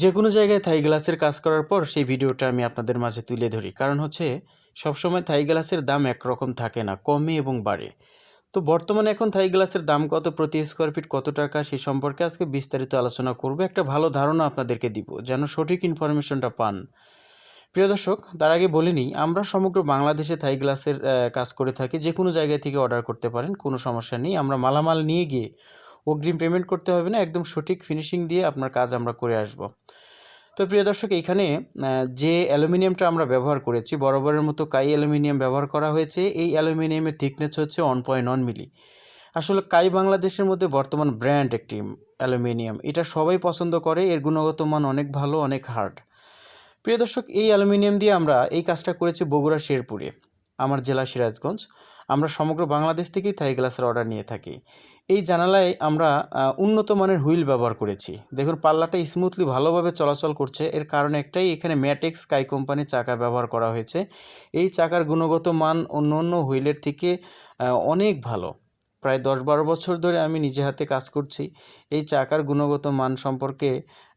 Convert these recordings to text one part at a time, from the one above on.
যে কোনো জায়গায় থাই গ্লাসের কাজ করার পর সেই ভিডিওটা আমি আপনাদের মাঝে তুলে ধরি, কারণ হচ্ছে সবসময় থাই গ্লাসের দাম একরকম থাকে না, কমে এবং বাড়ে। তো বর্তমানে এখন থাই গ্লাসের দাম কত, প্রতি স্কোয়ার ফিট কত টাকা, সেই সম্পর্কে আজকে বিস্তারিত আলোচনা করব। একটা ভালো ধারণা আপনাদেরকে দিব যেন সঠিক ইনফরমেশনটা পান। প্রিয় দর্শক, তার আগে বলে নিই, আমরা সমগ্র বাংলাদেশে থাই গ্লাসের কাজ করে থাকি। যে কোনো জায়গা থেকে অর্ডার করতে পারেন, কোনো সমস্যা নেই। আমরা মালামাল নিয়ে গিয়ে অগ্রিম পেমেন্ট করতে হবে না, একদম সঠিক ফিনিশিং দিয়ে আপনার কাজ আমরা করে আসব। তো প্রিয় দর্শক, এইখানে যে অ্যালুমিনিয়ামটা আমরা ব্যবহার করেছি, বরাবরের মতো কাই অ্যালুমিনিয়াম ব্যবহার করা হয়েছে। এই অ্যালুমিনিয়ামের থিকনেস হচ্ছে 1.1 মিলি। আসলে কাই বাংলাদেশের মধ্যে বর্তমান ব্র্যান্ড একটি অ্যালুমিনিয়াম, এটা সবাই পছন্দ করে। এর গুণগত মান অনেক ভালো, অনেক হার্ড। প্রিয় দর্শক, এই অ্যালুমিনিয়াম দিয়ে আমরা এই কাজটা করেছি বগুড়া শেরপুরে, আমার জেলা সিরাজগঞ্জ। আমরা সমগ্র বাংলাদেশ থেকেই থাই গ্লাসের অর্ডার নিয়ে থাকি। এই জানালায় আমরা উন্নত মানের হুইল ব্যবহার করেছি। দেখুন, পাল্লাটা স্মুথলি ভালোভাবে চলাচল করছে। এর কারণ একটাই, এখানে ম্যাটেক্স কাই কোম্পানির চাকা ব্যবহার করা হয়েছে। এই চাকার গুণগত মান অন্য অন্য হুইলের থেকে অনেক ভালো। প্রায় 10-12 বছর ধরে আমি নিজে হাতে কাজ করছি। এই চাকার গুণগত মান সম্পর্কে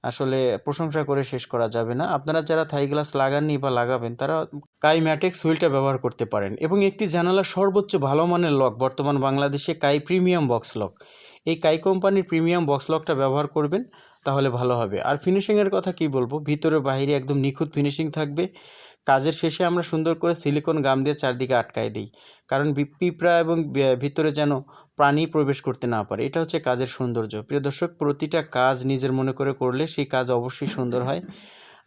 আসলে প্রশংসা করে শেষ করা যাবে না। আপনারা যারা থাই গ্লাস লাগাননি বা লাগাবেন, তারা কাই ম্যাটেক্স হুইলটা ব্যবহার করতে পারেন। এবং একটি জানালার সর্বোচ্চ ভালো মানের লক বর্তমান বাংলাদেশে কাই প্রিমিয়াম বক্স লক। এই কাই কোম্পানির প্রিমিয়াম বক্স লকটা ব্যবহার করবেন, তাহলে ভালো হবে। আর ফিনিশিংয়ের কথা কি বলবো, ভিতরে বাইরে একদম নিখুঁত ফিনিশিং থাকবে। কাজের শেষে আমরা সুন্দর করে সিলিকন গাম দিয়ে চারদিকে আটকায় দিই, কারণ পিঁপড়া এবং ভিতরে যেন প্রাণী প্রবেশ করতে না পারে। এটা হচ্ছে কাজের সৌন্দর্য। প্রিয় দর্শক, প্রতিটা কাজ নিজের মনে করে করলে সেই কাজ অবশ্যই সুন্দর হয়।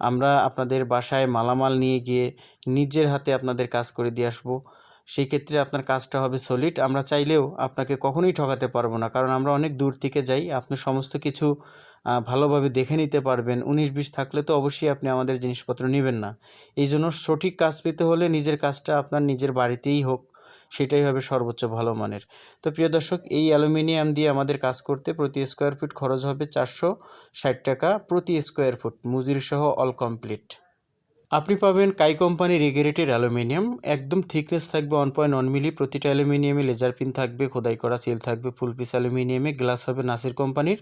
আমরা আপনাদের বাসায় মালামাল নিয়ে গিয়ে নিজের হাতে আপনাদের কাজ করে দিয়ে আসবো। সেই ক্ষেত্রে আপনার কাজটা হবে সলিড। আমরা চাইলেও আপনাকে কখনোই ঠকাতে পারবো না, কারণ আমরা অনেক দূর থেকে যাই। আপনি সমস্ত কিছু ভালোভাবে দেখে নিতে পারবেন। 19-20 থাকলে তো অবশ্যই আপনি আমাদের জিনিসপত্র নেবেন না। এই জন্য সঠিক কাজ পেতে হলে নিজের কাজটা আপনার নিজের বাড়িতেই হোক, সেটাই হবে সর্বোচ্চ ভালো মানের। তো প্রিয় দর্শক, এই অ্যালুমিনিয়াম দিয়ে আমাদের কাজ করতে প্রতি স্কোয়ার ফিট খরচ হবে 460 টাকা প্রতি স্কোয়ার ফুট, মজুরি সহ অল কমপ্লিট। আপনি পাবেন কাই কোম্পানির রেগুলেটেড অ্যালুমিনিয়াম। একদম থিকনেস থাকবে 1.1 মিলি। প্রতিটা অ্যালুমিনিয়ামে লেজার পিন থাকবে, খোদাই করা সিল থাকবে। ফুল পিস অ্যালুমিনিয়ামে গ্লাস হবে নাসির কোম্পানির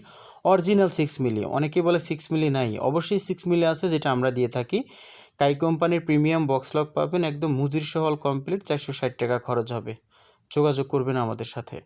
অরিজিনাল 6 মিলি। অনেকে বলে 6 মিলি নাই, অবশ্যই 6 মিলি আছে, যেটা আমরা দিয়ে থাকি। কাই কোম্পানির প্রিমিয়াম বক্স লক পাবেন, একদম মজুরি সহ অল কমপ্লিট। 460 টাকা খরচ হবে। যোগাযোগ করবেন আমাদের সাথে।